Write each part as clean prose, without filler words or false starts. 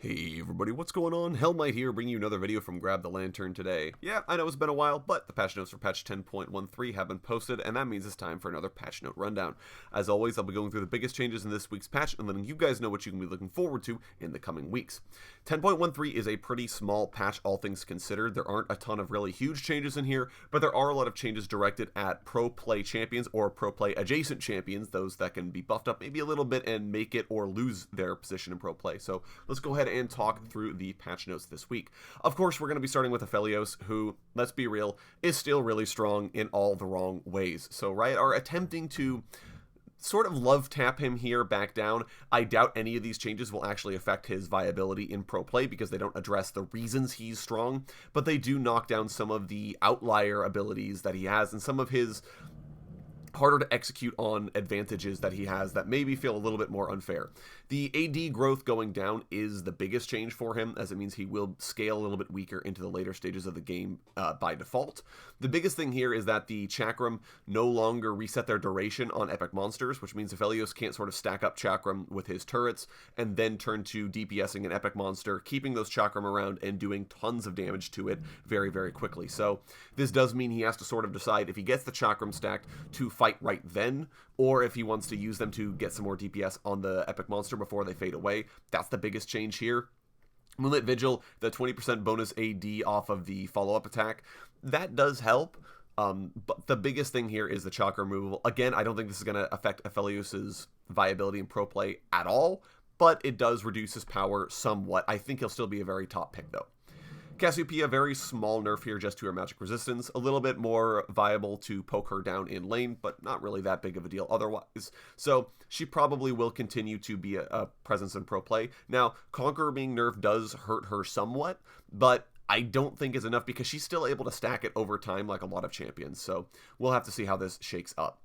Hey everybody, what's going on? Hellmite here, bringing you another video from Grab the Lantern today. Yeah, I know it's been a while, but the patch notes for patch 10.13 have been posted, and that means it's time for another patch note rundown. As always, I'll be going through the biggest changes in this week's patch and letting you guys know what you can be looking forward to in the coming weeks. 10.13 is a pretty small patch, all things considered. There aren't a ton of really huge changes in here, but there are a lot of changes directed at pro play champions or pro play adjacent champions, those that can be buffed up maybe a little bit and make it or lose their position in pro play. So let's go ahead and talk through the patch notes this week. Of course, we're going to be starting with Aphelios, who, let's be real, is still really strong in all the wrong ways. So Riot are attempting to sort of love tap him here back down. I doubt any of these changes will actually affect his viability in pro play because they don't address the reasons he's strong, but they do knock down some of the outlier abilities that he has and some of his harder to execute on advantages that he has that maybe feel a little bit more unfair. The AD growth going down is the biggest change for him, as it means he will scale a little bit weaker into the later stages of the game by default. The biggest thing here is that the Chakram no longer reset their duration on epic monsters, which means Aphelios can't sort of stack up Chakram with his turrets and then turn to DPSing an epic monster, keeping those Chakram around and doing tons of damage to it very, very quickly. So this does mean he has to sort of decide if he gets the Chakram stacked to fight right then, or if he wants to use them to get some more DPS on the epic monster before they fade away. That's the biggest change here. Moonlit Vigil, the 20% bonus AD off of the follow-up attack, that does help. But the biggest thing here is the chakra removal. Again, I don't think this is going to affect Aphelios' viability in pro play at all, but it does reduce his power somewhat. I think he'll still be a very top pick, though. Cassiopeia, very small nerf here just to her magic resistance. A little bit more viable to poke her down in lane, but not really that big of a deal otherwise. So she probably will continue to be a presence in pro play. Now, Conqueror being nerfed does hurt her somewhat, but I don't think is enough because she's still able to stack it over time like a lot of champions. So we'll have to see how this shakes up.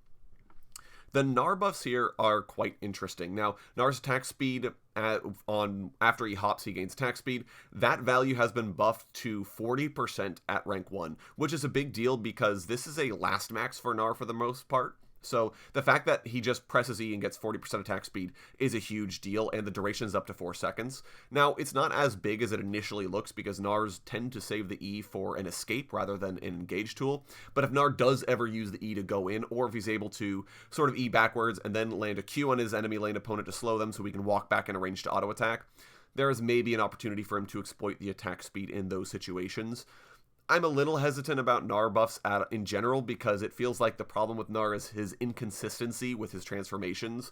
The Gnar buffs here are quite interesting. Now, Gnar's attack speed after he hops, he gains attack speed. That value has been buffed to 40% at rank 1, which is a big deal because this is a last max for Gnar for the most part. So the fact that he just presses E and gets 40% attack speed is a huge deal, and the duration is up to 4 seconds. Now, it's not as big as it initially looks because Gnars tend to save the E for an escape rather than an engage tool. But if Gnar does ever use the E to go in, or if he's able to sort of E backwards and then land a Q on his enemy lane opponent to slow them so we can walk back in a range to auto attack, there is maybe an opportunity for him to exploit the attack speed in those situations. I'm a little hesitant about Gnar buffs in general because it feels like the problem with Gnar is his inconsistency with his transformations,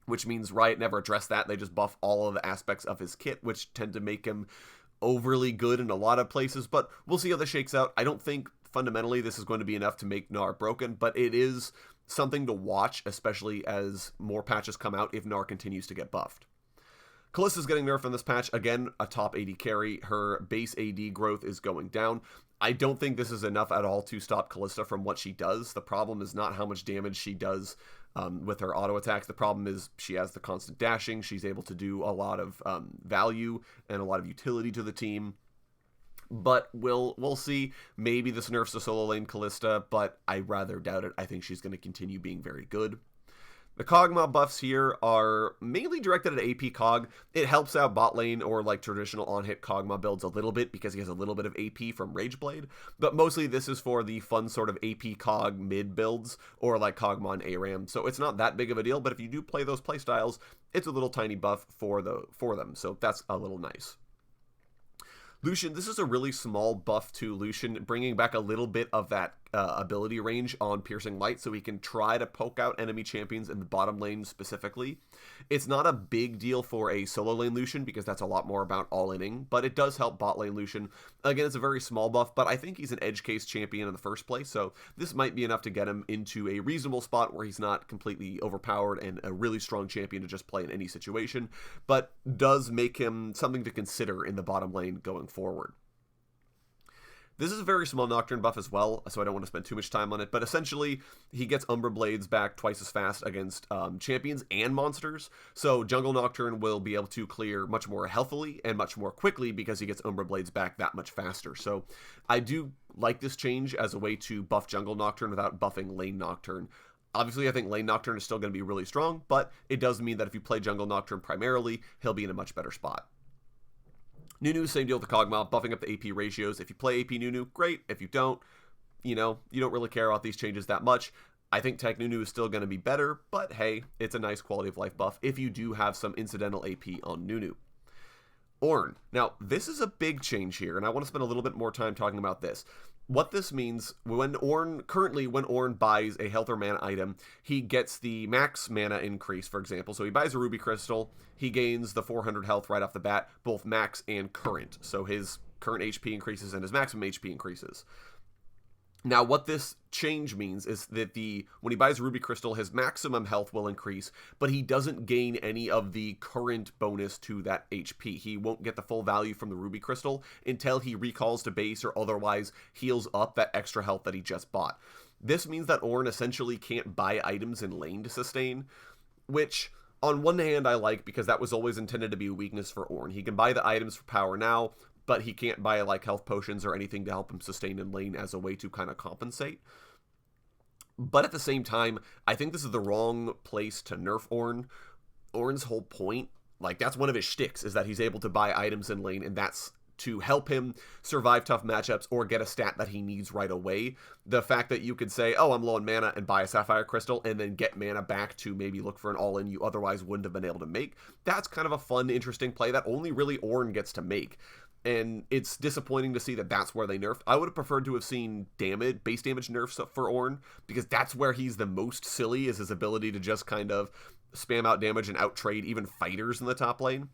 which means Riot never addressed that. They just buff all of the aspects of his kit, which tend to make him overly good in a lot of places, but we'll see how this shakes out. I don't think fundamentally this is going to be enough to make Gnar broken, but it is something to watch, especially as more patches come out if Gnar continues to get buffed. Kalista's getting nerfed in this patch. Again, a top AD carry. Her base AD growth is going down. I don't think this is enough at all to stop Kalista from what she does. The problem is not how much damage she does with her auto attacks. The problem is she has the constant dashing. She's able to do a lot of value and a lot of utility to the team. But we'll see. Maybe this nerfs the solo lane Kalista, but I rather doubt it. I think she's going to continue being very good. The Kog'Maw buffs here are mainly directed at AP Cog. It helps out bot lane or like traditional on-hit Kog'Maw builds a little bit because he has a little bit of AP from Rageblade, but mostly this is for the fun sort of AP Cog mid builds or like Kog'Maw and ARAM, so it's not that big of a deal, but if you do play those playstyles, it's a little tiny buff for them, so that's a little nice. Lucian, this is a really small buff to Lucian, bringing back a little bit of that ability range on Piercing Light so he can try to poke out enemy champions in the bottom lane specifically. It's not a big deal for a solo lane Lucian because that's a lot more about all-inning, but it does help bot lane Lucian. Again, it's a very small buff, but I think he's an edge case champion in the first place, so this might be enough to get him into a reasonable spot where he's not completely overpowered and a really strong champion to just play in any situation, but does make him something to consider in the bottom lane going forward. This is a very small Nocturne buff as well, so I don't want to spend too much time on it, but essentially, he gets Umbra Blades back twice as fast against champions and monsters, so Jungle Nocturne will be able to clear much more healthily and much more quickly because he gets Umbra Blades back that much faster. So I do like this change as a way to buff Jungle Nocturne without buffing Lane Nocturne. Obviously, I think Lane Nocturne is still going to be really strong, but it does mean that if you play Jungle Nocturne primarily, he'll be in a much better spot. Nunu, same deal with the Kog'Maw, buffing up the AP ratios. If you play AP Nunu, great. If you don't, you don't really care about these changes that much. I think Tech Nunu is still going to be better, but hey, it's a nice quality of life buff if you do have some incidental AP on Nunu. Ornn. Now, this is a big change here, and I want to spend a little bit more time talking about this. What this means, when Ornn buys a health or mana item, he gets the max mana increase, for example. So he buys a Ruby Crystal, he gains the 400 health right off the bat, both max and current. So his current HP increases and his maximum HP increases. Now, what this change means is that when he buys Ruby Crystal, his maximum health will increase, but he doesn't gain any of the current bonus to that HP. He won't get the full value from the Ruby Crystal until he recalls to base or otherwise heals up that extra health that he just bought. This means that Ornn essentially can't buy items in lane to sustain, which on one hand I like because that was always intended to be a weakness for Ornn. He can buy the items for power now, but he can't buy like health potions or anything to help him sustain in lane as a way to kind of compensate. But at the same time, I think this is the wrong place to nerf Ornn. Ornn's whole point, like that's one of his shticks, is that he's able to buy items in lane, and that's to help him survive tough matchups or get a stat that he needs right away. The fact that you could say, oh, I'm low on mana and buy a Sapphire Crystal and then get mana back to maybe look for an all-in you otherwise wouldn't have been able to make, that's kind of a fun, interesting play that only really Ornn gets to make. And it's disappointing to see that that's where they nerfed. I would have preferred to have seen base damage nerfs for Ornn, because that's where he's the most silly, is his ability to just kind of spam out damage and out-trade even fighters in the top lane.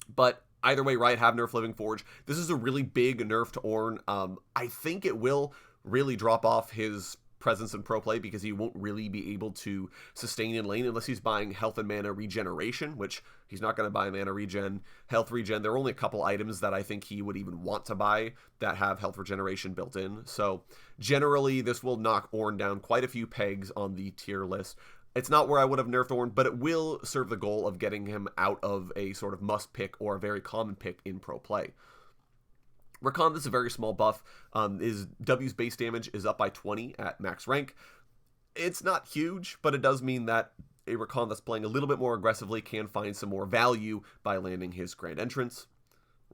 But either way, Riot have nerfed Living Forge. This is a really big nerf to Ornn. I think it will really drop off his presence in pro play, because he won't really be able to sustain in lane unless he's buying health and mana regeneration, which he's not going to buy mana regen, health regen. There are only a couple items that I think he would even want to buy that have health regeneration built in. So generally, this will knock Ornn down quite a few pegs on the tier list. It's not where I would have nerfed Ornn, but it will serve the goal of getting him out of a sort of must pick or a very common pick in pro play. Rakan, this is a very small buff. His W's base damage is up by 20 at max rank. It's not huge, but it does mean that a Rakan that's playing a little bit more aggressively can find some more value by landing his Grand Entrance.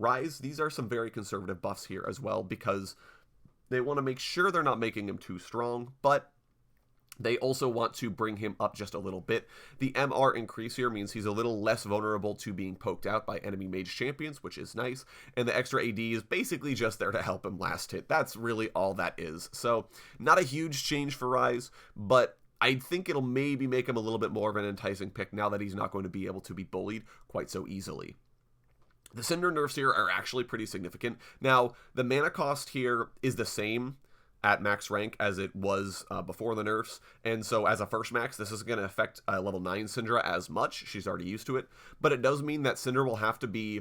Ryze, these are some very conservative buffs here as well, because they want to make sure they're not making him too strong, but they also want to bring him up just a little bit. The MR increase here means he's a little less vulnerable to being poked out by enemy mage champions, which is nice. And the extra AD is basically just there to help him last hit. That's really all that is. So not a huge change for Ryze, but I think it'll maybe make him a little bit more of an enticing pick now that he's not going to be able to be bullied quite so easily. The Cinder nerfs here are actually pretty significant. Now, the mana cost here is the same at max rank as it was before the nerfs, and so as a first max, this isn't going to affect level 9 Syndra as much. She's already used to it, but it does mean that Syndra will have to be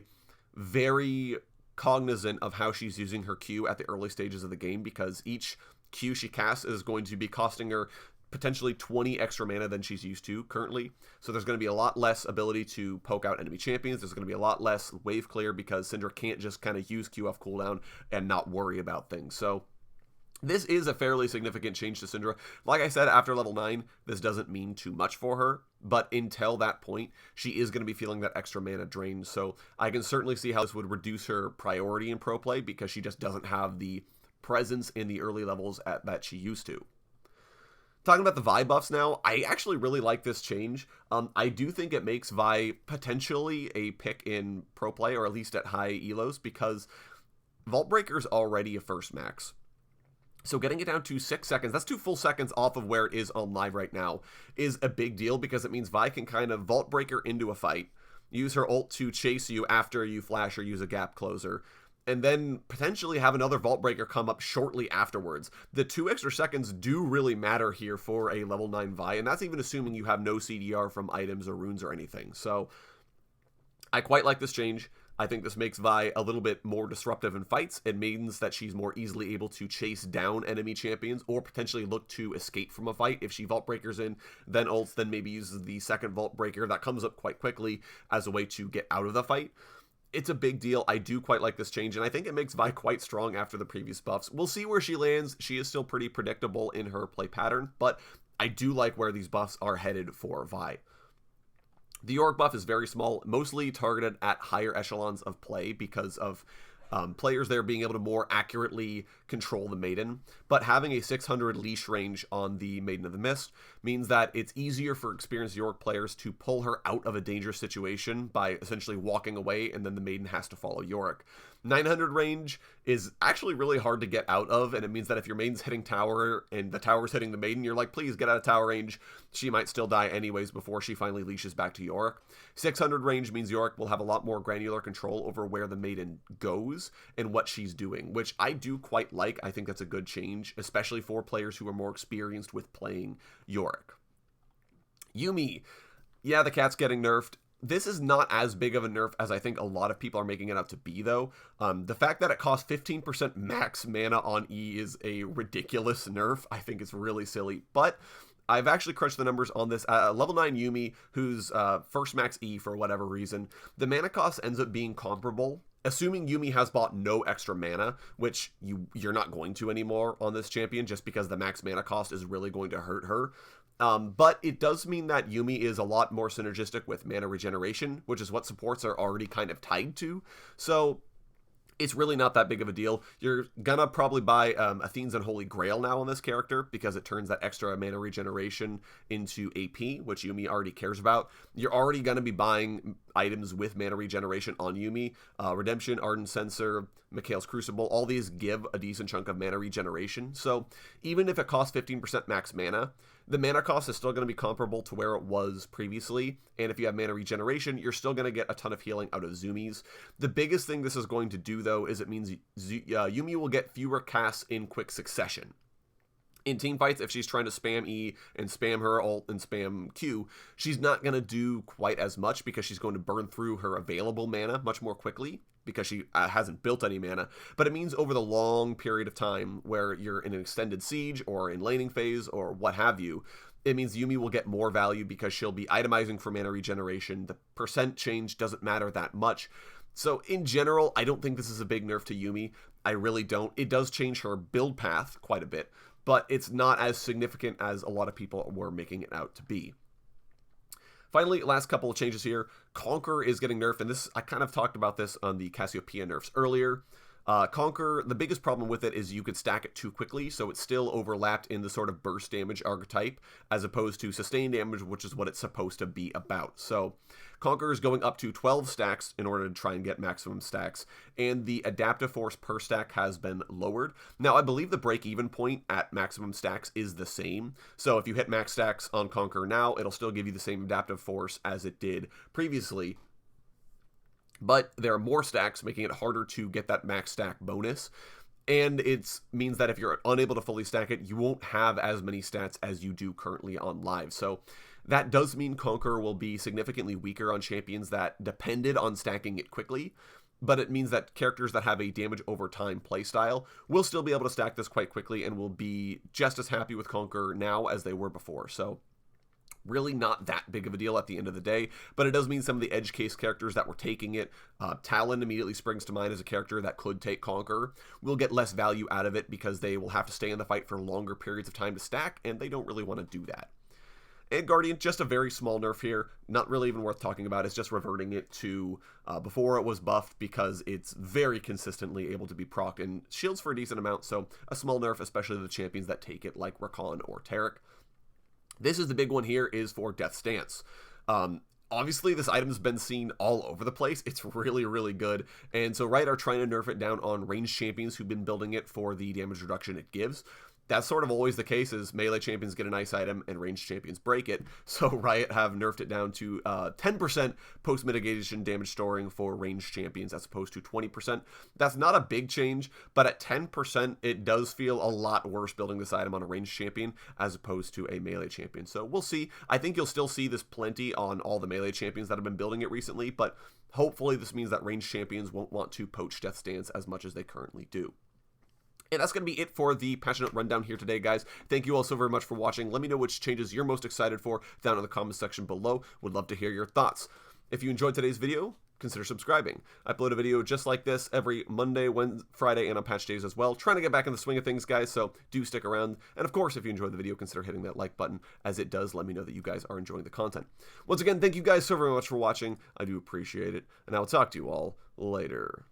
very cognizant of how she's using her Q at the early stages of the game, because each Q she casts is going to be costing her potentially 20 extra mana than she's used to currently. So there's going to be a lot less ability to poke out enemy champions. There's going to be a lot less wave clear, because Syndra can't just kind of use Q off cooldown and not worry about things. So this is a fairly significant change to Syndra. Like I said, after level 9, this doesn't mean too much for her, but until that point, she is going to be feeling that extra mana drain. So I can certainly see how this would reduce her priority in pro play, because she just doesn't have the presence in the early levels that she used to. Talking about the Vi buffs now, I actually really like this change. I do think it makes Vi potentially a pick in pro play, or at least at high elos, because Vault Breaker's already a first max. So getting it down to 6 seconds, that's 2 full seconds off of where it is on live right now, is a big deal, because it means Vi can kind of Vault Breaker into a fight, use her ult to chase you after you flash or use a gap closer, and then potentially have another Vault Breaker come up shortly afterwards. The 2 extra seconds do really matter here for a level 9 Vi, and that's even assuming you have no CDR from items or runes or anything. So I quite like this change. I think this makes Vi a little bit more disruptive in fights. It means that she's more easily able to chase down enemy champions, or potentially look to escape from a fight. If she Vault Breakers in, then ults, then maybe uses the second Vault Breaker that comes up quite quickly as a way to get out of the fight. It's a big deal. I do quite like this change, and I think it makes Vi quite strong after the previous buffs. We'll see where she lands. She is still pretty predictable in her play pattern, but I do like where these buffs are headed for Vi. The Yorick buff is very small, mostly targeted at higher echelons of play because of players there being able to more accurately control the Maiden, but having a 600 leash range on the Maiden of the Mist means that it's easier for experienced Yorick players to pull her out of a dangerous situation by essentially walking away, and then the Maiden has to follow Yorick. 900 range is actually really hard to get out of, and it means that if your Maiden's hitting tower and the tower's hitting the Maiden, you're like, please get out of tower range. She might still die anyways before she finally leashes back to Yorick. 600 range means Yorick will have a lot more granular control over where the Maiden goes and what she's doing, which I do quite like. I think that's a good change, especially for players who are more experienced with playing Yorick. Yuumi. Yeah, the cat's getting nerfed. This is not as big of a nerf as I think a lot of people are making it out to be, though. The fact that it costs 15% max mana on E is a ridiculous nerf. I think it's really silly, but I've actually crunched the numbers on this. Level 9 Yuumi, who's first max E for whatever reason, the mana cost ends up being comparable. Assuming Yuumi has bought no extra mana, which you're not going to anymore on this champion just because the max mana cost is really going to hurt her. But it does mean that Yuumi is a lot more synergistic with mana regeneration, which is what supports are already kind of tied to. So it's really not that big of a deal. You're gonna probably buy Athene's Unholy Grail now on this character because it turns that extra mana regeneration into AP, which Yuumi already cares about. You're already gonna be buying items with mana regeneration on Yuumi. Redemption, Ardent Censer, Mikhail's Crucible, all these give a decent chunk of mana regeneration. So even if it costs 15% max mana, the mana cost is still going to be comparable to where it was previously, and if you have mana regeneration, you're still going to get a ton of healing out of Zoomies. The biggest thing this is going to do, though, is it means Yuumi will get fewer casts in quick succession. In team fights, if she's trying to spam E and spam her ult and spam Q, she's not going to do quite as much because she's going to burn through her available mana much more quickly because she hasn't built any mana. But it means over the long period of time where you're in an extended siege or in laning phase or what have you, it means Yuumi will get more value because she'll be itemizing for mana regeneration. The percent change doesn't matter that much. So in general, I don't think this is a big nerf to Yuumi. I really don't. It does change her build path quite a bit, but it's not as significant as a lot of people were making it out to be. Finally, last couple of changes here. Conquer is getting nerfed, and this I kind of talked about this on the Cassiopeia nerfs earlier. Conquer, the biggest problem with it is you could stack it too quickly, so it's still overlapped in the sort of burst damage archetype, as opposed to sustained damage, which is what it's supposed to be about. So Conquer is going up to 12 stacks in order to try and get maximum stacks, and the adaptive force per stack has been lowered. Now, I believe the break-even point at maximum stacks is the same, so if you hit max stacks on Conquer now, it'll still give you the same adaptive force as it did previously. But there are more stacks, making it harder to get that max stack bonus. And it means that if you're unable to fully stack it, you won't have as many stats as you do currently on live. So that does mean Conquer will be significantly weaker on champions that depended on stacking it quickly. But it means that characters that have a damage over time playstyle will still be able to stack this quite quickly and will be just as happy with Conquer now as they were before. So really not that big of a deal at the end of the day, but it does mean some of the edge case characters that were taking it, Talon immediately springs to mind as a character that could take Conquer, will get less value out of it because they will have to stay in the fight for longer periods of time to stack, and they don't really want to do that. And Guardian, just a very small nerf here, not really even worth talking about. It's just reverting it to before it was buffed because it's very consistently able to be proc and shields for a decent amount, so a small nerf, especially the champions that take it like Rakan or Taric. This is the big one here, is for Death Stance. Obviously, this item's been seen all over the place. It's really, really good. And so Riot are trying to nerf it down on ranged champions who've been building it for the damage reduction it gives. That's sort of always the case, is melee champions get a nice item and ranged champions break it. So Riot have nerfed it down to 10% post-mitigation damage storing for ranged champions as opposed to 20%. That's not a big change, but at 10%, it does feel a lot worse building this item on a ranged champion as opposed to a melee champion. So we'll see. I think you'll still see this plenty on all the melee champions that have been building it recently, but hopefully this means that ranged champions won't want to poach Death Stance as much as they currently do. And that's going to be it for the Patch Note rundown here today, guys. Thank you all so very much for watching. Let me know which changes you're most excited for down in the comments section below. Would love to hear your thoughts. If you enjoyed today's video, consider subscribing. I upload a video just like this every Monday, Wednesday, Friday, and on patch days as well. Trying to get back in the swing of things, guys, so do stick around. And of course, if you enjoyed the video, consider hitting that like button, as it does let me know that you guys are enjoying the content. Once again, thank you guys so very much for watching. I do appreciate it, and I will talk to you all later.